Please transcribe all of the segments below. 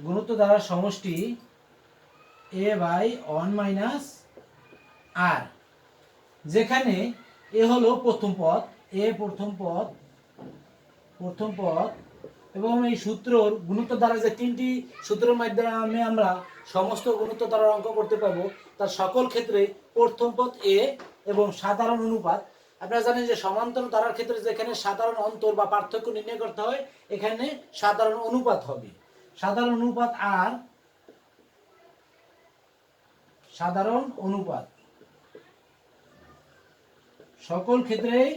গুণোত্তর দ্বারার সমষ্টি এ by 1 minus আর, যেখানে এ হলো প্রথম পদ, এ প্রথম পদ এবং এই সূত্রর গুণোত্তর দ্বারা যে তিনটি সূত্রের মাধ্যমে আমরা সমস্ত গুণোত্তর দ্বারার অঙ্ক করতে পারবো, তার সকল ক্ষেত্রে প্রথম পদ এ এবং সাধারণ অনুপাত। আপনারা জানেন যে সমান্তর ধারার ক্ষেত্রে যেখানে সাধারণ অন্তর বা পার্থক্য নির্ণয় করতে হয়, এখানে সাধারণ অনুপাত হবে। সাধারণ অনুপাত আর সাধারণ অনুপাত সকল ক্ষেত্রেই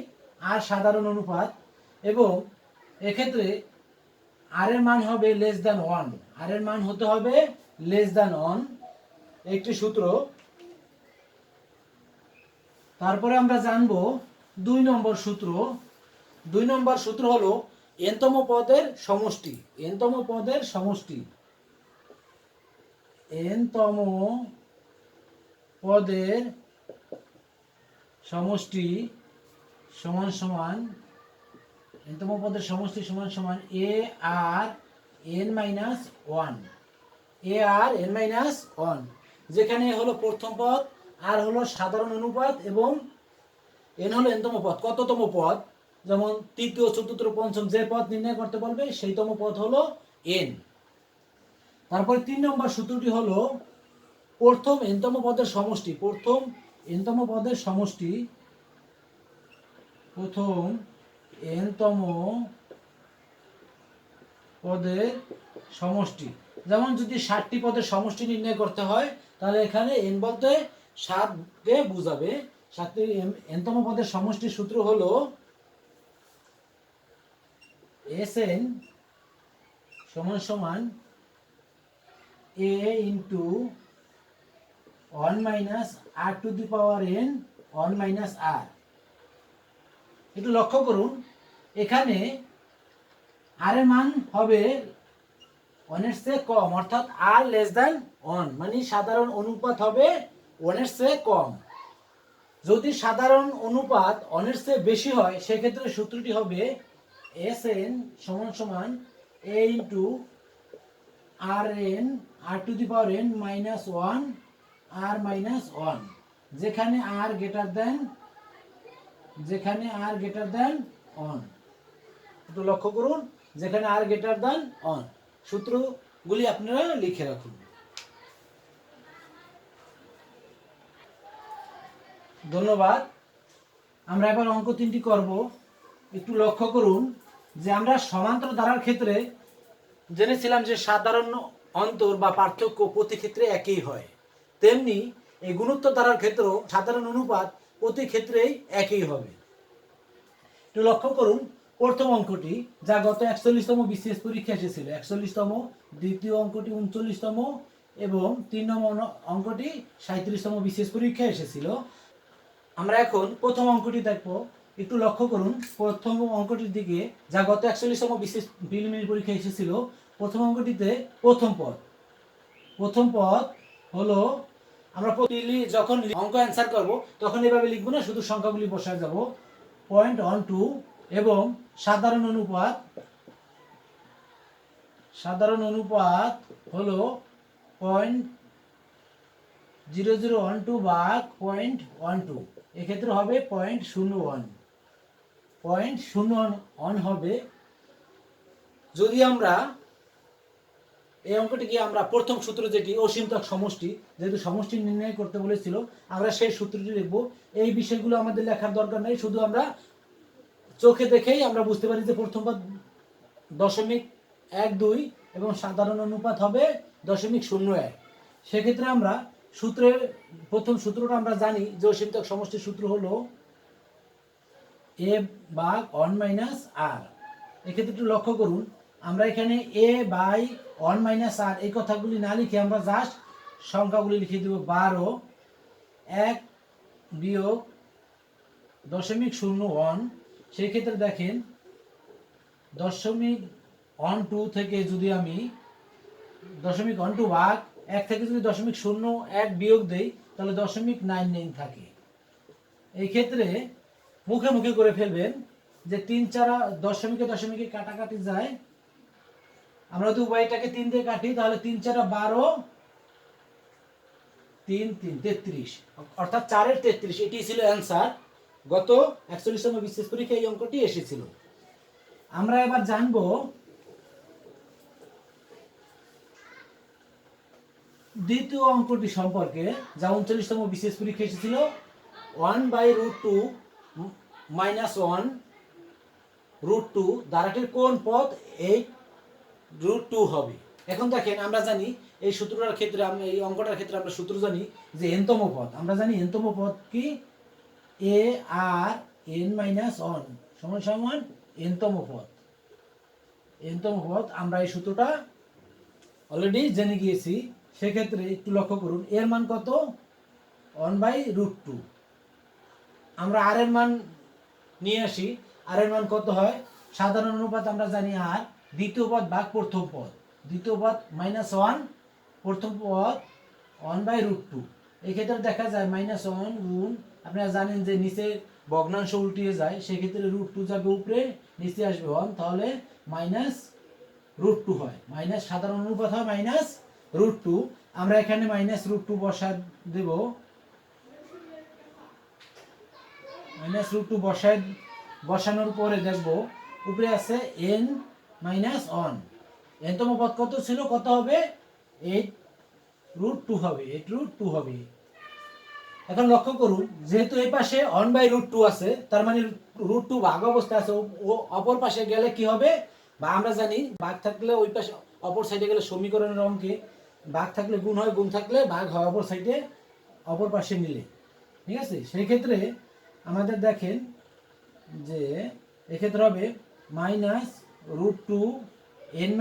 আর সাধারণ অনুপাত, এবং এক্ষেত্রে আর এর মান হবে লেস দ্যান 1, আর এর মান হতে হবে লেস দ্যান 1, একটি সূত্র। তারপরে আমরা জানবো 2 নম্বর সূত্র। 2 নম্বর সূত্র হলো n-তম পদের সমষ্টি, n-তম পদের সমষ্টি, n-তম পদের সমষ্টি সমান সমান n-তম পদের সমষ্টি সমান সমান a আর n মাইনাস 1, a আর n মাইনাস 1, যেখানে হলো প্রথম পদ, আর হলো সাধারণ অনুপাত এবং n হলো n-তম পদ। কততম পদ? যেমন তৃতীয়, চতুর্থ, পঞ্চম যে পদ নির্ণয় করতে বলবে সেইতম পদ হলো n। তারপরে 3 নম্বর সূত্রটি হলো প্রথম n-তম পদের সমষ্টি, প্রথম n-তম পদের সমষ্টি, প্রথম n-তম পদের সমষ্টি। যেমন যদি 60টি পদের সমষ্টি নির্ণয় করতে হয়, তাহলে এখানে n বলতে 7 কে বোঝাবে। 7টি n-তম পদের সমষ্টির সূত্র হলো Sn সমান সমান a into 1 minus r to the power n 1 minus r। একটু লক্ষ্য করুন, এখানে r এর মান হবে 1 এর চেয়ে কম, অর্থাৎ r লেস দ্যান 1, মানে সাধারণ অনুপাত হবে 1 এর চেয়ে কম। যদি সাধারণ অনুপাত 1 এর চেয়ে বেশি হয়, সেক্ষেত্রে সূত্রটি হবে Sn সমান সমান a into rn r to the power n minus 1 r minus 1, যেখানে r গ্রেটার দেন 1। একটু লক্ষ্য করুন, যেখানে r গ্রেটার দেন 1। সূত্রগুলি আপনারা লিখে রাখুন। ধন্যবাদ। আমরা এবার অঙ্ক 3টি করব। একটু লক্ষ্য করুন যে আমরা সমান্তর ধারার ক্ষেত্রে জেনেছিলাম যে সাধারণ অন্তর বা পার্থক্য প্রতি ক্ষেত্রে একই হয়, তেমনি এই গুণোত্তর ধারার ক্ষেত্রেও সাধারণ অনুপাত প্রতি ক্ষেত্রেই একই হবে। একটু লক্ষ্য করুন প্রথম অঙ্কটি, যা গত 41তম বিসিএস পরীক্ষা এসেছিল, 41তম, দ্বিতীয় অঙ্কটি 39তম এবং 3 নম্বর অঙ্কটি 37তম বিসিএস পরীক্ষা এসেছিল। আমরা এখন প্রথম অঙ্কটি দেখব। একটু লক্ষ্য করুন প্রথম অঙ্কটির দিকে, যা গত 41তম বিসিএস প্রিলিমিনারি পরীক্ষা এসেছিল। প্রথম অঙ্কটিতে প্রথম পদ হলো, আমরা যখন অঙ্ক অ্যান্সার করব তখন এভাবে লিখব না, শুধু সংখ্যাগুলি বসায় যাব। 0.12 এবং সাধারণ অনুপাত হলো 0.0012 ভাগ 0.12, এক্ষেত্রে হবে 0.01 হবে। যদি আমরা এই অঙ্কটিকে আমরা প্রথম সূত্র, যেটি অসীমতক সমষ্টি, যেহেতু সমষ্টি নির্ণয় করতে বলেছিল, আমরা সেই সূত্রটি লিখব। এই বিষয়গুলো আমাদের লেখার দরকার নেই, শুধু আমরা চোখে দেখেই আমরা বুঝতে পারি যে প্রথম পদ 0.12 এবং সাধারণ অনুপাত হবে 0.01। সেক্ষেত্রে আমরা সূত্রের প্রথম সূত্রটা আমরা জানি যে অসীমতক সমষ্টির সূত্র হলো a ভাগ 1 মাইনাস r। এক্ষেত্রে একটু লক্ষ্য করুন, আমরা এখানে a বাই 1 মাইনাস r এই কথাগুলি না লিখে আমরা জাস্ট সংখ্যাগুলি লিখে দেব। 12 1 বিয়োগ 0.01। সেই ক্ষেত্রে দেখেন 0.12 থেকে যদি আমি 0.12 ভাগ 1 থেকে যদি 0.01 বিয়োগ দেই, তাহলে 0.99 থাকে। এই ক্ষেত্রে মুখে মুখে করে ফেলবেন যে 3 4 দশমিকে কাটাকাটি যায়, আমরা যদি উভয়টাকে 3 দিয়ে কাটি তাহলে 3 4 12, 3 3 33, অর্থাৎ 4 এর 33। এটি ছিল অ্যান্সার। গত 41তম বিশেষ পরীক্ষায় এই অঙ্কটি এসেছিল। আমরা এবার জানবো দ্বিতীয় অঙ্কটি সম্পর্কে, যা 39তম বিশেষ পরীক্ষা এসেছিল। 1/√2 -1√2 দ্বারাটির কোন পদ 8√2 হবে। এখন দেখেন, আমরা জানি এই সূত্রটার ক্ষেত্রে, আমরা এই অঙ্কটার ক্ষেত্রে আমরা সূত্র জানি যে এনতম পদ। আমরা জানি এনতম পদ কি, a r n - 1 সমান এনতম পদ। এনতম পদ আমরা এই সূত্রটা অলরেডি জেনে গিয়েছি। সেক্ষেত্রে একটু লক্ষ্য করুন, এর মান কত, 1/√2। আমরা আর এর মান নিয়ে আসি। আর এর মান কত হয়, সাধারণ অনুপাত আমরা জানি আর, দ্বিতীয় পদ ভাগ প্রথম পদ, দ্বিতীয় পদ -1, প্রথম পদ 1/√2। এই ক্ষেত্রে দেখা যায় -1 গুণ, আপনারা জানেন যে নিচে ভগ্নাংশ উল্টিয়ে যায়, সেক্ষেত্রে √2 যাবে উপরে, নিচে আসবে 1, তাহলে -√2 হয়। মাইনাস সাধারণ অনুপাত হয় -√2। আমরা এখানে -√2 বসা দেব। -√2 বসানোর পরে দেখব উপরে আছে n - 1। এনতম পদ কত ছিল, কত হবে, 8√2 হবে, 8√2 হবে। এখন লক্ষ্য করুন, যেহেতু এই পাশে 1/√2 আছে, তার মানে √2 ভাগ অবস্থা আছে, ও অপর পাশে গেলে কি হবে, বা আমরা জানি ভাগ থাকলে ওই পাশে অপর সাইডে গেলে সমীকরণের অঙ্কে ভাগ থাকলে গুণ হয়, গুণ থাকলে ভাগ হয় অপর সাইডে, অপর পাশে মিলে। ঠিক আছে, সেই ক্ষেত্রে আমাদের দেখেন যে এক্ষেত্রে হবে -√2 n -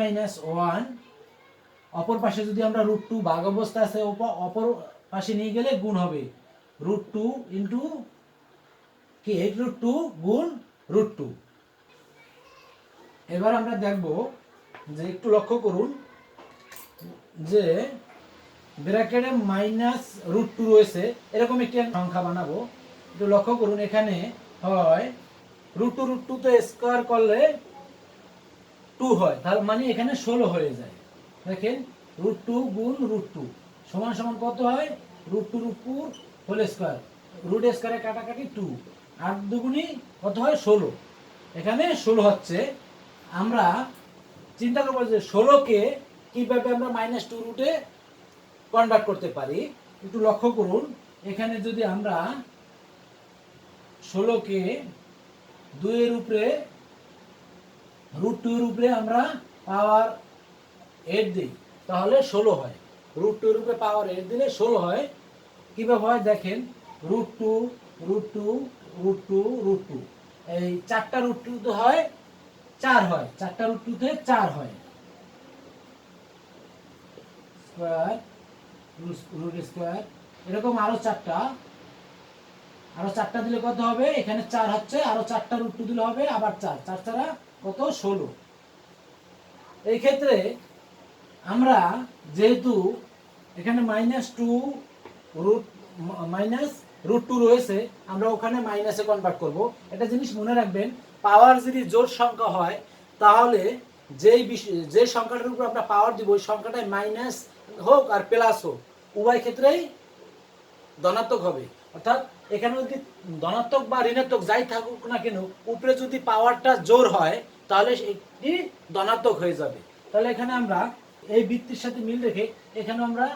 1, অপর পাশে যদি আমরা √2 ভাগ অবস্থা আছে অপর পাশে নিয়ে গেলে গুণ হবে, √2 ইন্টু কি 8√2 গুণ √2। এবার আমরা দেখব যে একটু লক্ষ্য করুন যে ব্র্যাকেটে -√2 রয়েছে, এরকম একটি সংখ্যা বানাবো। একটু লক্ষ্য করুন, এখানে হয় √2 তে স্কয়ার করলে 2 হয়, তার মানে এখানে 16 হয়ে যায়। দেখেন, √2 গুণ √2 সমান কত হয়, √2 হোল স্কয়ার, রুট স্কয়ারে কাটাকাটি 2, 8 দুগুণী কত হয়, 16। এখানে 16 হচ্ছে। আমরা চিন্তা করবো যে 16কে কিভাবে আমরা -2 রুটে কনভার্ট করতে পারি। একটু লক্ষ্য করুন, এখানে যদি আমরা 16কে 2 এর উপরে √2 এর উপরে আমরা পাওয়ার 8 দিই, তাহলে 16 হয়। √2 এর উপরে পাওয়ার 8 দিলে 16 হয়। কিভাবে হয় দেখেন, √2 √2 √2 √2, এই 4টা √2 তো হয় 4 হয়, 4টা √2 তে 4 হয়, স্কয়ার রুট স্কয়ার, এরকম আরো 4টা দিলে কত হবে, এখানে 4 হচ্ছে, আরো 4টা √2 দিলে হবে আবার 4, 4 ছাড়া কত, 16। এই ক্ষেত্রে আমরা যেহেতু এখানে -√2 রয়েছে, আমরা ওখানে মাইনাসে কনভার্ট করব। একটা জিনিস মনে রাখবেন, পাওয়ার যদি জোড় সংখ্যা হয়, তাহলে যে সংখ্যাটার উপর আমরা পাওয়ার দিব, ওই সংখ্যাটাই মাইনাস হোক আর প্লাস হোক, উভয় ক্ষেত্রেই ধনাত্মক হবে। অর্থাৎ এখানে যদি ধনাত্মক বা ঋণাত্মক যাই থাকুক না কেন, উপরে যদি পাওয়ারটা জোর হয়, তাহলে এটি ধনাত্মক হয়ে যাবে। তাহলে এখানে আমরা এই বৃত্তির সাথে মিল রেখে এখানে আমরা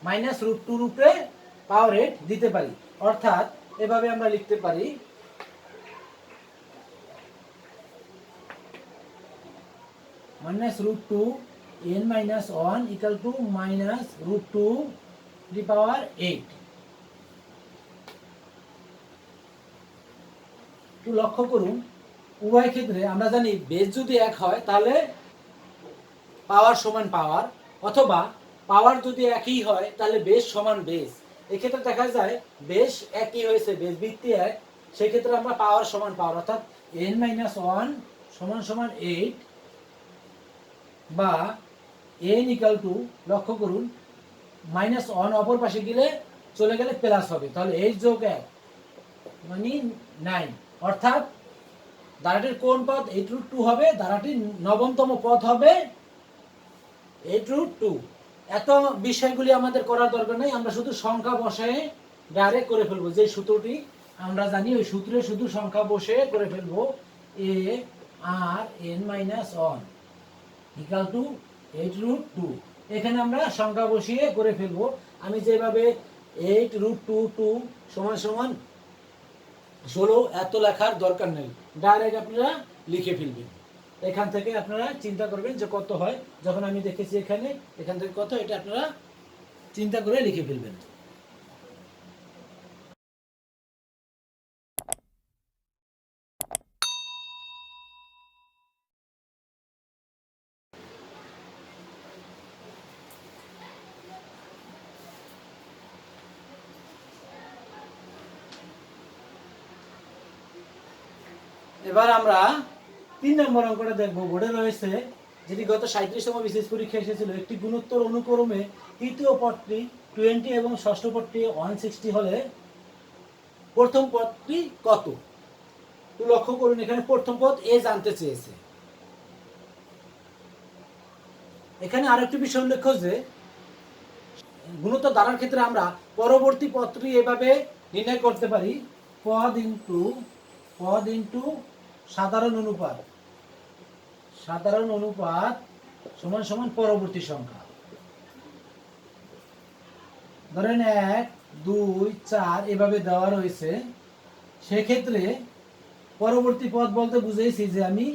-√2 উপরে পাওয়ার 8 দিতে পারি। অর্থাৎ এভাবে আমরা লিখতে পারি, -√2 n - 1 ইকুয়াল টু -√2 দি পাওয়ার 8। একটু লক্ষ্য করুন, উভয় ক্ষেত্রে আমরা জানি বেস যদি 1 হয় তাহলে পাওয়ার সমান পাওয়ার, অথবা পাওয়ার যদি একই হয় তাহলে বেস সমান বেস। এক্ষেত্রে দেখা যায় বেস একই হয়েছে, বেস ভিত্তি 1, সেক্ষেত্রে আমরা পাওয়ার সমান পাওয়ার, অর্থাৎ n - 1 সমান 8, বা n ইকুয়াল টু, লক্ষ্য করুন, -1 অপর পাশে গেলে চলে গেলে প্লাস হবে, তাহলে 8 যোগ 1 মানে 9, অর্থাৎ ধারাটির কোন পদ 8√2 হবে, ধারাটির নবমতম পদ হবে 8√2। এত বিষয়গুলি আমাদের করার দরকার নেই, আমরা শুধু সংখ্যা বসায় ডাইরেক্ট করে ফেলবো। যে সূত্রটি আমরা জানি ওই সূত্রে শুধু সংখ্যা বসে করে ফেলবো। a r n minus 1 equal to 8√2। এখানে আমরা সংখ্যা বসিয়ে করে ফেলবো। আমি যেভাবে 8√2 সমান সমান 16 এত লেখার দরকার নেই, ডাইরেক্ট আপনারা লিখে ফেলবেন। এখান থেকে আপনারা চিন্তা করবেন যে কত হয়। যখন আমি দেখেছি এখান থেকে কত, এটা আপনারা চিন্তা করে লিখে ফেলবেন। এবার আমরা 3 নম্বর অঙ্কটা দেখবো। বোর্ডে রয়েছে, যেটি গত 37তম বিশেষ পরীক্ষা এসেছিল। একটি গুণোত্তর অনুক্রমে তৃতীয় পদটি 20 এবং ষষ্ঠ পদটি 160 হলে প্রথম পদটি কত? তো লক্ষ্য করুন, এখানে প্রথম পদ এ জানতে চেয়েছে। এখানে আরেকটি বিষয় উল্লেখ্য যে গুণোত্তর দ্বারার ক্ষেত্রে আমরা পরবর্তী পদটি এভাবে নির্ণয় করতে পারি, পদ ইন্টু সাধারণ অনুপাত সমান সমান পরবর্তী সংখ্যা। ধরেন 1 2 4 এভাবে দেওয়া রয়েছে। সেক্ষেত্রে পরবর্তী পদ বলতে বুঝেছি যে আমি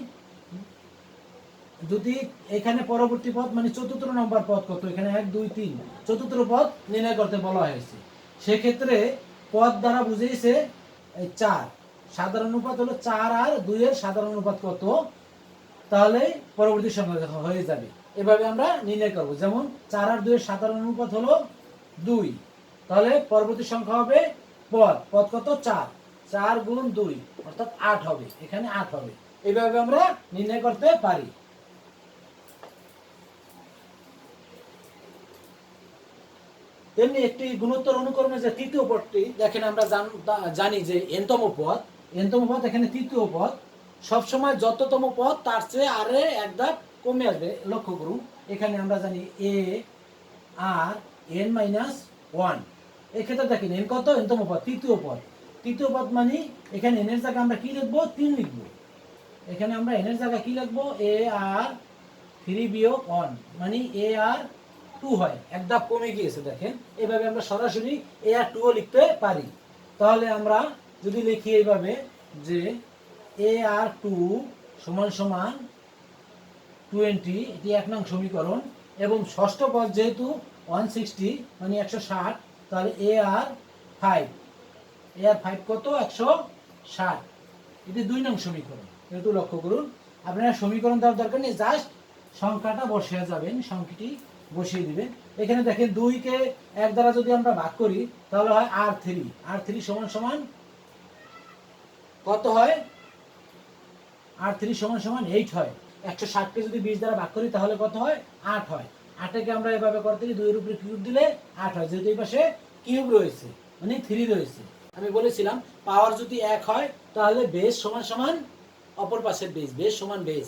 যদি এখানে পরবর্তী পদ মানে চতুর্থ নম্বর পদ কত, এখানে 1 2 3 চতুর্থ পদ নির্ণয় করতে বলা হয়েছে। সেক্ষেত্রে পদ দ্বারা বুঝেছে 4, সাধারণ অনুপাত হলো 4 আর 2 এর সাধারণ অনুপাত কত, তাহলে পরবর্তী সংখ্যা হয়ে যাবে। এভাবে আমরা নির্ণয় করব। যেমন 4 আর 2 এর সাধারণ অনুপাত হলো 2, তাহলে পরবর্তী সংখ্যা হবে পদ কত 4, 4 গুণ 2 অর্থাৎ 8 হবে, এখানে 8 হবে। এভাবে আমরা নির্ণয় করতে পারি। তেমনি একটি গুণোত্তর অনুক্রমে যে তৃতীয় পদটি দেখেন, আমরা জানি যে এনতম পদ এখানে তৃতীয় পদ সবসময় যততম পদ তার চেয়ে আরে এক ধাপ কমে আসবে। লক্ষ্য করুন, এখানে আমরা জানি এ আর এন মাইনাস 1। এক্ষেত্রে দেখেন এন কত, এনতম পদ তৃতীয় পদ মানে এখানে এন এর জায়গায় আমরা কি লিখবো, 3 লিখবো। এখানে আমরা এন এর জায়গায় কি লিখবো, এ আর 3 বিয়োগ 1 মানে এ আর 2 হয়, এক ধাপ কমে গিয়েছে। দেখেন এভাবে আমরা সরাসরি এ আর 2 ও লিখতে পারি। তাহলে আমরা যদি লিখি এইভাবে যে এ আর 2 সমান সমান 20, এটি 1 নং সমীকরণ। এবং ষষ্ঠ পদ যেহেতু 160 মানে 160, তাহলে এ আর 5 কত, 160, এটি 2 নং সমীকরণ। একটু লক্ষ্য করুন, আপনারা সমীকরণ দেওয়ার দরকার নেই, জাস্ট সংখ্যাটা বসিয়ে যাবেন, সংখ্যাটি বসিয়ে দিবেন। এখানে দেখেন 2 কে 1 দ্বারা যদি আমরা ভাগ করি তাহলে হয় r3 সমান সমান কত হয়, r3 সমান সমান 8 হয়। 160 কে যদি 20 দ্বারা ভাগ করি তাহলে কত হয়, 8 হয়। 8 কে আমরা এভাবে করতে 2 এর উপরে কিউব দিলে 8 হয়, যেহেতু এই পাশে কিউব রয়েছে মানে 3 রয়েছে। আমি বলেছিলাম পাওয়ার যদি 1 হয় তাহলে বেস সমান সমান অপর পাশের বেস সমান বেস।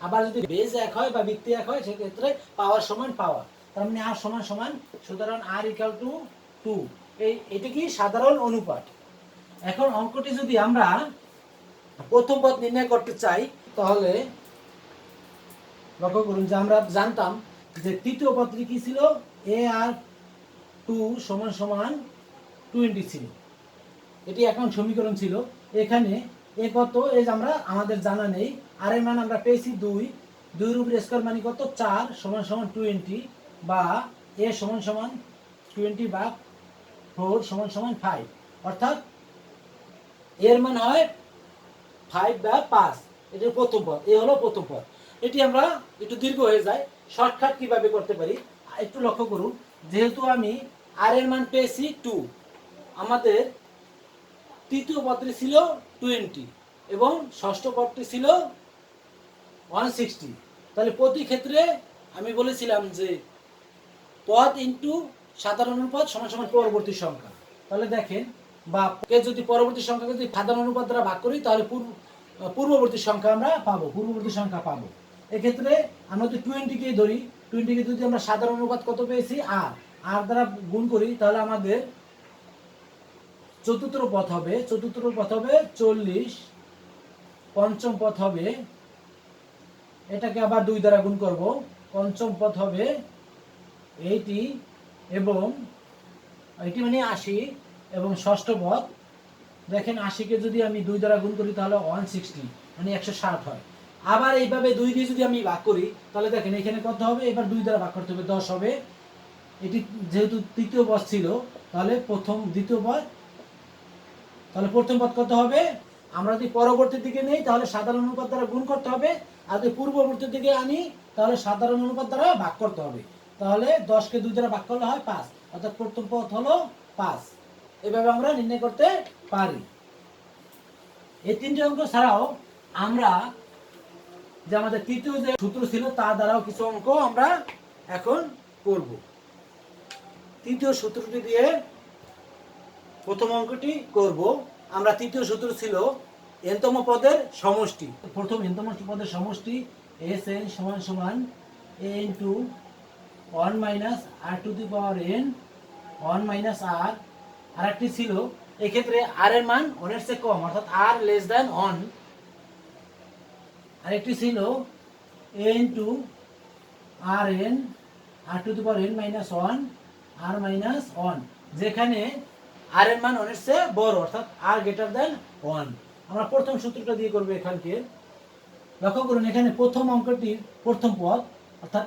আবার যদি বেস 1 হয় বা ভিত্তি 1 হয় সেক্ষেত্রে পাওয়ার সমান পাওয়ার। তার মানে আর সমান সমান, সুতরাং r ইকুয়াল টু 2। এটা কি সাধারণ অনুপাত। এখন অঙ্কটি যদি আমরা প্রথম পদ নির্ণয় করতে চাই তাহলে লক্ষ্য করুন যে আমরা জানতাম যে তৃতীয় পদটি কি ছিল, এ আর 2 সমান সমান 20 ছিল, এটি 1 নং সমীকরণ ছিল। এখানে এ কত, এই যে আমরা আমাদের জানা নেই, আর এর মান আমরা পেয়েছি 2 এর উপরে স্কয়ার মানে কত 4 সমান সমান 20, বা এ সমান সমান 20 বা 4 সমান সমান 5, অর্থাৎ এর মান হয় 5 বা 5। এটি প্রথম পদ, এ হলো প্রথম পদ। এটি আমরা একটু দীর্ঘ হয়ে যায়, শর্টকাট কিভাবে করতে পারি একটু লক্ষ্য করুন। যেহেতু আমি আর এর মান পেয়েছি 2, আমাদের তৃতীয় পদটি ছিল 20 এবং ষষ্ঠ পদটি ছিল 160, তাহলে প্রতি ক্ষেত্রে আমি বলেছিলাম যে পদ ইন্টু সাধারণ অনুপাত সমান সমান পরবর্তী সংখ্যা। তাহলে দেখেন, বা যদি পরবর্তী সংখ্যাকে যদি সাধারণ অনুপাত দ্বারা ভাগ করি তাহলে পূর্ববর্তী সংখ্যা আমরা পাবো, এক্ষেত্রে আমরা যদি 20 কে ধরি 20 কে যদি আমরা সাধারণ অনুপাত কত পেয়েছি আর আর দ্বারা গুণ করি তাহলে আমাদের চতুর্থ পদ হবে 40, পঞ্চম পদ হবে, এটাকে আবার 2 দ্বারা গুণ করব, পঞ্চম পদ হবে 80 এবং 80 মানে 80 এবং ষষ্ঠ পদ দেখেন 80 কে যদি আমি 2 দ্বারা গুণ করি তাহলে 160 মানে 160 হয়। আবার এইভাবে 2 দিয়ে যদি আমি ভাগ করি তাহলে দেখেন এখানে কত হবে, এবার 2 দ্বারা ভাগ করতে হবে 10 হবে। এটি যেহেতু তৃতীয় পদ ছিল তাহলে দ্বিতীয় পদ, তাহলে প্রথম পদ কত হবে, আমরা যদি পরবর্তী দিকে নেই তাহলে সাধারণ অনুপাত দ্বারা গুণ করতে হবে, আর যদি পূর্ববর্তী দিকে আনি তাহলে সাধারণ অনুপাত দ্বারা ভাগ করতে হবে। তাহলে 10 কে 2 দ্বারা ভাগ করলে হয় 5, অর্থাৎ প্রথম পদ হলো 5। এভাবে আমরা নির্ণয় করতে পারি। এই তিনটি অঙ্ক ছাড়াও আমরা যে আমাদের তৃতীয় যে সূত্র ছিল তা দ্বারাও কিছু অঙ্ক আমরা এখন করব। তৃতীয় সূত্রটি দিয়ে প্রথম অঙ্কটি করব আমরা। তৃতীয় সূত্র ছিল n-তম পদের সমষ্টি। প্রথম n-তম পদের সমষ্টি Sn সমান সমান a into 1 minus r to the power n 1 minus r। আরেকটি ছিল এক্ষেত্রে r এর মান 1 এর চেয়ে কম অর্থাৎ r লেস দ্যান 1। আরেকটি ছিল a into rn r to the power n minus 1 r minus 1, যেখানে r এর মান 1 এর চেয়ে বড় অর্থাৎ r গ্রেটার দ্যান 1। আমরা প্রথম সূত্রটা দিয়ে করব। এখানকে লক্ষ্য করুন এখানে প্রথম অঙ্কটির প্রথম পদ অর্থাৎ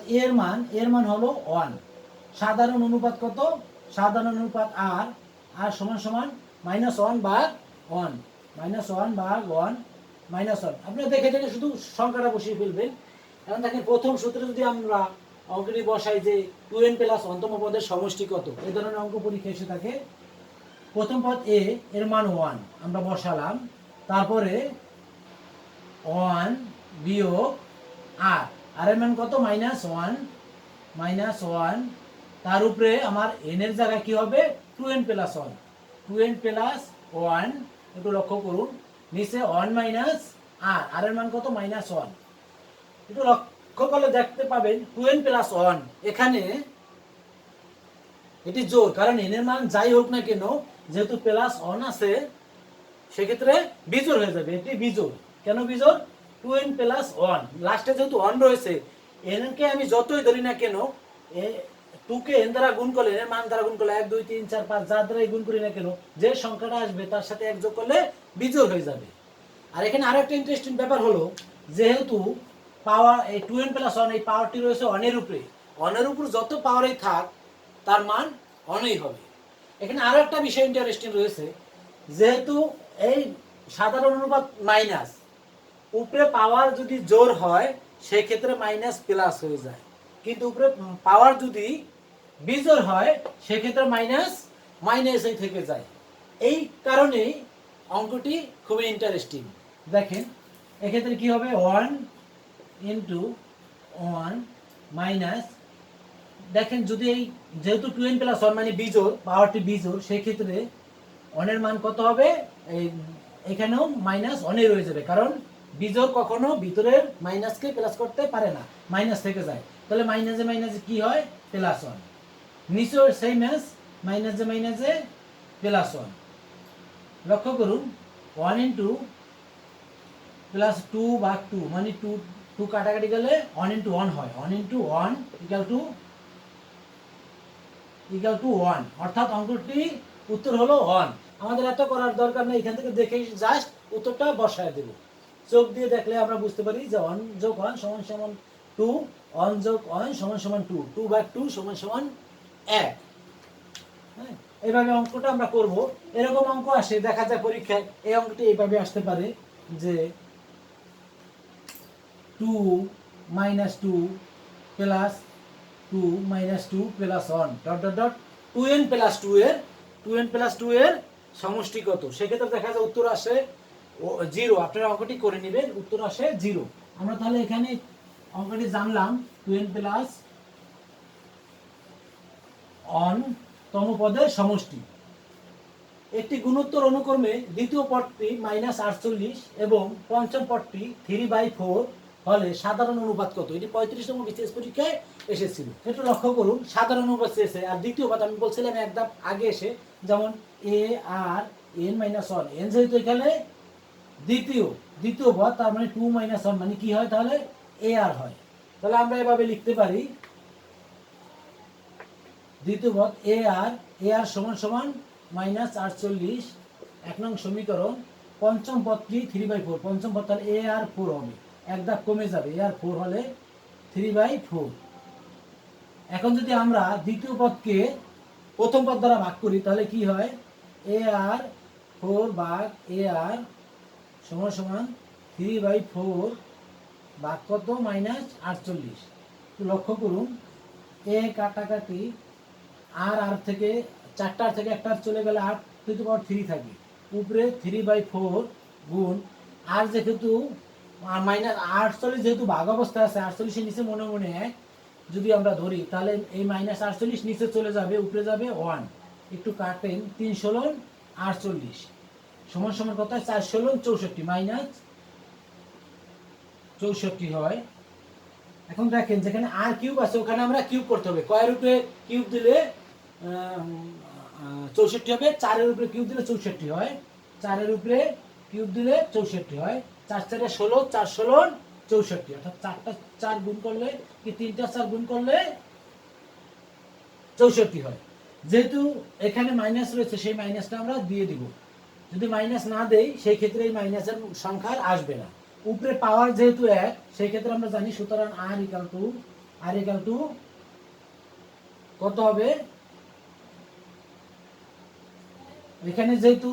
এর মান হলো 1। সাধারণ অনুপাত কত, সাধারণ অনুপাত r সমান সমান -1 ভাগ 1, -1 ভাগ 1 -1। আপনি দেখে দেখে শুধু সংখ্যাটা বসিয়ে ফেলবেন। এখন দেখেন প্রথম সূত্রে যদি আমরা অঙ্কটি বসাই যে 2n প্লাস অন্তম পদের সমষ্টি কত, এই ধরনের অঙ্ক পরীক্ষা এসে থাকে। প্রথম পদ a এর মান 1 আমরা বসালাম, তারপরে 1 বিয়োগ r, r এর মান কত -1, তার উপরে আমার n এর জায়গায় কি হবে 2n প্লাস 1, 2n প্লাস 1। একটু লক্ষ্য করুন নিচে 1 মাইনাস r এর মান কত -1। একটু লক্ষ্য করলে দেখতে পাবেন 2n প্লাস 1 এখানে এটি জোর, কারণ n এর মান যাই হোক না কেন যেহেতু প্লাস 1 আছে সেক্ষেত্রে বিজোড় হয়ে যাবে। এটি বিজোড়। কেন বিজোড়, 2n প্লাস 1 লাস্টে যেহেতু 1 রয়েছে, n কে আমি যতই ধরি না কেন 2 কে n দ্বারা গুণ করলে, n এর মান দ্বারা গুণ করলে 1 2 3 4 5 যার দ্বারাই গুণ করি না কেন যে সংখ্যাটা আসবে তার সাথে 1 যোগ করলে বিজোড় হয়ে যাবে। আর এখানে আরেকটা ইন্টারেস্টিং ব্যাপার হলো যেহেতু পাওয়ার এই 2n প্লাস 1 এই পাওয়ারটি রয়েছে 1 এর উপরে, 1 এর উপর যত পাওয়ারই থাক তার মান 1ই হবে। এখানে আরো একটা বিষয় ইন্টারেস্টিং রয়েছে, যেহেতু এই সাধারণ অনুপাত মাইনাস উপরে পাওয়ার যদি জোর হয় সেই ক্ষেত্রে মাইনাস প্লাস হয়ে যায়, কিন্তু উপরে পাওয়ার যদি বিজোড় হয় সেক্ষেত্রে মাইনাস মাইনাসই থেকে যায়। এই কারণেই অঙ্কটি খুবই ইন্টারেস্টিং। দেখেন এক্ষেত্রে কি হবে 1 ইন্টু 1 মাইনাস, দেখেন যদি এই যেহেতু 2n প্লাস 1 মানে বিজোড়, পাওয়ারটি বিজোড়, সেই ক্ষেত্রে 1 এর মান কত হবে, এখানেও -1 রয়ে যাবে, কারণ বিজোড় কখনো ভিতরের মাইনাসকে প্লাস করতে পারে না, মাইনাস থেকে যায়। তাহলে মাইনাসে মাইনাসে কি হয় +1, নিচেও সেই ম্যাচ মাইনাসে +1। লক্ষ্য করুন 1 ইন্টু প্লাস 2 ভাগ 2 মানে 2 কাটাকাটি গেলে 1 ইন্টু 1 হয়, 1 ইন্টু 1 ইকুয়াল টু 1, অর্থাৎ অঙ্কটি উত্তর হলো 1। আমাদের এত করার দরকার নেই, এখান থেকে দেখে জাস্ট উত্তরটা বসায় দেব। চোখ দিয়ে দেখলে আমরা বুঝতে পারি যে 1 যোগ 1 সমান সমান 2, 1 যোগ 1 সমান সমান 2, 2 ভাগ 2 সমান সমান 1। হ্যাঁ, এইভাবে অঙ্কটা আমরা করব। এরকম অঙ্ক আসে দেখা যায় পরীক্ষায়, এই অঙ্কটি এইভাবে আসতে পারে যে 2 minus 2 plus 2 minus 2 plus 1 dot dot dot 2n plus 2 এর সমষ্টি কত, সেক্ষেত্রে দেখা যায় উত্তর আসে 0। আপনারা অঙ্কটি করে নেবেন, উত্তর আসে 0। আমরা তাহলে এখানে অঙ্কটি জানলাম 2n প্লাস 1 তম পদের সমষ্টি। একটি গুণোত্তর অনুক্রমে দ্বিতীয় পদটি -48 এবং পঞ্চম পদটি 3/4 হলে সাধারণ অনুপাত কত? এটি 35তম বিসিএস পরীক্ষায় এসেছিল। একটু লক্ষ্য করুন, সাধারণ অনুপাত চেয়েছে। আর দ্বিতীয় পদ আমি বলছিলাম এক ধাপ আগে এসে, যেমন এ আর এন মাইনাস ওয়ান, এন যেহেতু এখানে দ্বিতীয় পদ, তার মানে 2 - 1 মানে কি হয়? তাহলে এ আর হয়। তাহলে আমরা এভাবে লিখতে পারি, দ্বিতীয় পদ এ আর সমান সমান -48, 1 নং সমীকরণ। পঞ্চম পদটি 3/4, পঞ্চম পদ তাহলে এ আর 4 হবে, এক ধাপ কমে যাবে, এ আর 4 হলে 3/4। এখন যদি আমরা দ্বিতীয় পদকে প্রথম পদ দ্বারা ভাগ করি তাহলে কি হয়? এ আর 4 ভাগ এ আর সমান সমান 3/4 ভাগ কত? -48। লক্ষ্য করুন, এ কাটাকাটি, আর থেকে 4টার থেকে 1টার চলে গেলে 8⁻³ থাকে, উপরে 3/4 গুণ আর যেহেতু -48 যেহেতু ভাগ অবস্থা আছে, 48 এর নিচে মনে মনে 1 যদি আমরা ধরি তাহলে এই -48 নিচে চলে যাবে, উপরে যাবে 1, একটু কাটেন, 3 × 16 = 48 সমান সমান কত? 4 × 16 = 64, -64 হয়। এখন দেখেন, যেখানে আর কিউব আছে ওখানে আমরা কিউব করতে হবে। কয়ের উপরে কিউব দিলে 64 হবে, 4-এর উপরে কিউব দিলে 64 হয়, 4-এর উপরে কিউব দিলে 64 হয়, 4 × 4 = 16, 4 × 16 = 64, অর্থাৎ 4টা 4 গুণ করলে কি 3টা 4 গুণ করলে 64 হয়। যেহেতু এখানে মাইনাস রয়েছে, সেই মাইনাসটা আমরা দিয়ে দিব। যদি মাইনাস না দেই সেই ক্ষেত্রে এই মাইনাসের সংখ্যা আসবে না। উপরে পাওয়ার যেহেতু 1, সেই ক্ষেত্রে আমরা জানি, সুতরাং r = কত হবে? এখানে যেহেতু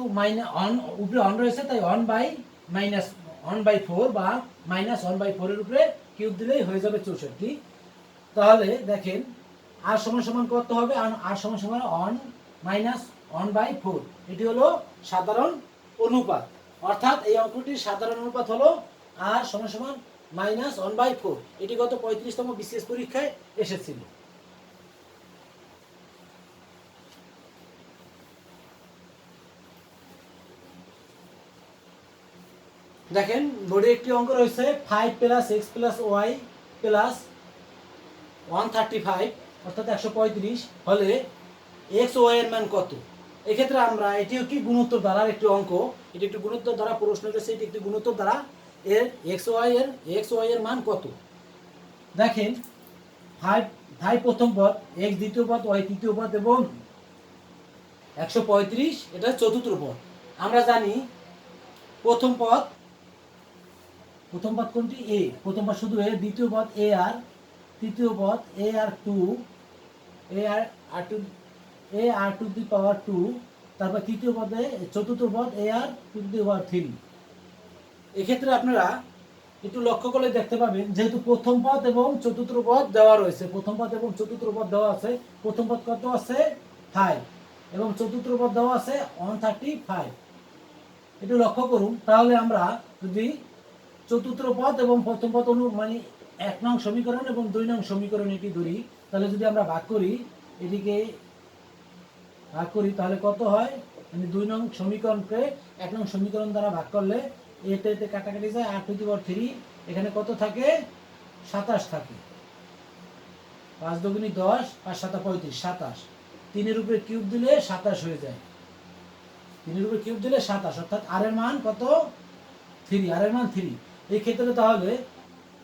উপরে অন রয়েছে তাই 1/4 বা -1/4 এর উপরে কিউব দিলেই হয়ে যাবে 64। তাহলে দেখেন আর সমান সমান কত হবে? আর সমান সমান 1/4। এটি হলো সাধারণ অনুপাত, অর্থাৎ এই অঙ্কটির সাধারণ অনুপাত হলো আর সমান সমান -1/4। এটি গত 35তম বিসিএস পরীক্ষায় এসেছিল। দেখেন, বোর্ডে একটি অঙ্ক রয়েছে 5 + x + y + 135 অর্থাৎ 135 হলে x ও y এর মান কত? এক্ষেত্রে আমরা, এটিও কি গুণোত্তর ধারার একটি অঙ্ক, এটি একটি গুণোত্তর ধারা প্রশ্ন রয়েছে, এটি একটি গুণোত্তর ধারা। এর x ও y এর মান কত? দেখেন, 5 প্রথম পদ, x দ্বিতীয় পদ, y তৃতীয় পদ এবং 135 এটা চতুর্থ পদ। আমরা জানি প্রথম পদ কোনটি? a, প্রথম পদ শুধু a, দ্বিতীয় পদ a আর, তৃতীয় পদ a আর 2, a r⁴, তারপর তৃতীয় পদে চতুর্থ পদ a r⁴। এক্ষেত্রে আপনারা একটু লক্ষ্য করলে দেখতে পাবেন, যেহেতু প্রথম পদ এবং চতুর্থ পদ দেওয়া রয়েছে, প্রথম পদ এবং চতুর্থ পদ দেওয়া আছে, প্রথম পদ কত আছে? 5 এবং চতুর্থ পদ দেওয়া আছে 135। একটু লক্ষ্য করুন, তাহলে আমরা যদি চতুর্থ পদ এবং প্রথম পদ মানে 1 নং সমীকরণ এবং 2 নং সমীকরণ এটি ধরি, তাহলে যদি আমরা ভাগ করি, এটিকে ভাগ করি তাহলে কত হয়? মানে 2 নং সমীকরণকে 1 নং সমীকরণ দ্বারা ভাগ করলে এতে কাটাকাটি যায়, r⁴, এখানে কত থাকে? 27 থাকে। 5 × 2 = 10, 5 × 7 = 35, 27। 3-এর উপরে কিউব দিলে 27 হয়ে যায়, 3-এর উপরে কিউব দিলে 27, অর্থাৎ r এর মান কত? 3, r এর মান 3। এই ক্ষেত্রে তাহলে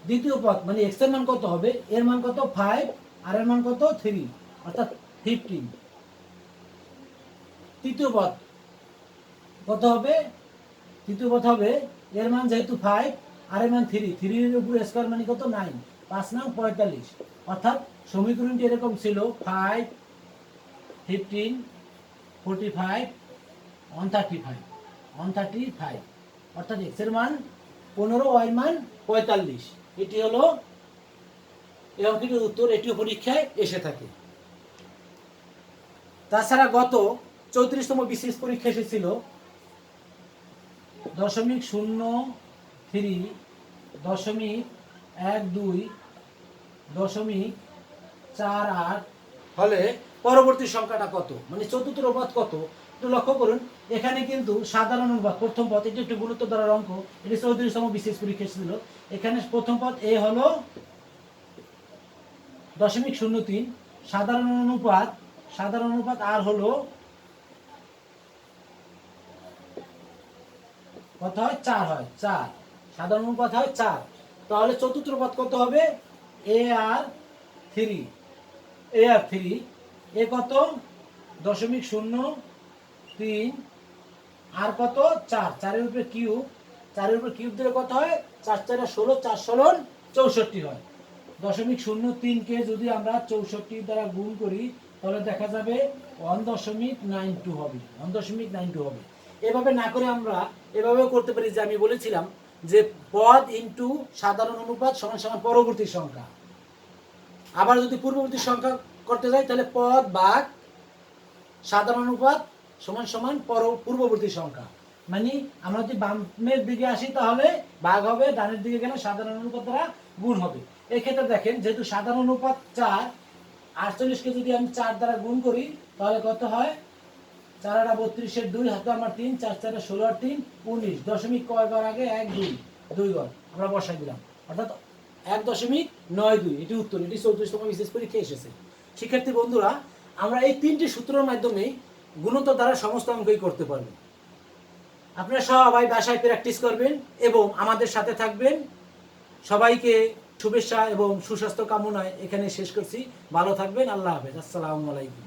দ্বিতীয় পদ মানে x এর মান কত হবে? এর মান কত? 5, r এর মান কত? 3, অর্থাৎ 15। তৃতীয় পদ কত হবে? তৃতীয় পদ হবে, এর মান যেহেতু 5, আর এর মান 3, 3 এর উপর স্কয়ার মানে কত? 9, 5 9 45, অর্থাৎ সমীকরণটি এরকম ছিল 5, 15, 45, 135, অর্থাৎ x এর মান 15, y এর মান 45। এটি হলো এই অঙ্কটির উত্তর, এটিও পরীক্ষায় এসে থাকে। তাছাড়া গত 34তম বিসিএস পরীক্ষা এসেছিল 0.03, 0.12, 0.48 হলে পরবর্তী সংখ্যাটা কত, মানে চতুর্থ পদ কত। একটু লক্ষ্য করুন, এখানে কিন্তু সাধারণ অনুপাত প্রথম পদ, এটি একটু গুরুত্ব দ্বারার অঙ্ক, এটি 34তম বিশেষ পরীক্ষা ছিল। এখানে প্রথম পদ এ হলো 0.03, সাধারণ অনুপাত আর হলো কত হয়, 4 হয়, 4 সাধারণ অনুপাত হয় 4। তাহলে চতুর্থ পদ কত হবে, এ আর 3, এ কত 0.03 আর কত 4, 4-এর উপরে কিউব, 4-এর উপরে কিউব দিলে কত হয়, 4×4 = 16, 4×16 64 হয়। 0.03 কে যদি আমরা 64 দ্বারা গুণ করি তাহলে দেখা যাবে 1.92 হবে, 1.92 হবে। এভাবে না করে আমরা এভাবেও করতে পারি, যে আমি বলেছিলাম যে পদ ইনটু সাধারণ অনুপাত সমান সমান পরবর্তী সংখ্যা। আবার যদি পূর্ববর্তী সংখ্যা করতে যাই তাহলে পদ ভাগ সাধারণ অনুপাত সমান সমান পূর্ববর্তী সংখ্যা। মানে আমরা যদি বামের দিকে আসি তাহলে ভাগ হবে, ডানের দিকে গেলে সাধারণ অনুপাত দ্বারা গুণ হবে। এক্ষেত্রে দেখেন, যেহেতু সাধারণ অনুপাত 4, 48কে যদি আমি 4 দ্বারা গুণ করি তাহলে কত হয়, 4 × 32 2 হাতে আমার 3, 4×4 = 16 আর 3 19, দশমিক কয় ঘর আগে, 1 2 ঘর আমরা বসাই দিলাম, অর্থাৎ 1.92। এটি উত্তর, এটি 34তম বিশেষ পরীক্ষায় এসেছে। শিক্ষার্থী বন্ধুরা, আমরা এই 3টি সূত্রের মাধ্যমে গুণোত্তর দ্বারা সমস্ত অঙ্কই করতে পারব। আপনারা সবাই বাসায় প্র্যাকটিস করবেন এবং আমাদের সাথে থাকবেন। সবাইকে শুভেচ্ছা এবং সুস্বাস্থ্য কামনায় এখানে শেষ করছি। ভালো থাকবেন, আল্লাহ হাফেজ, আসসালামু আলাইকুম।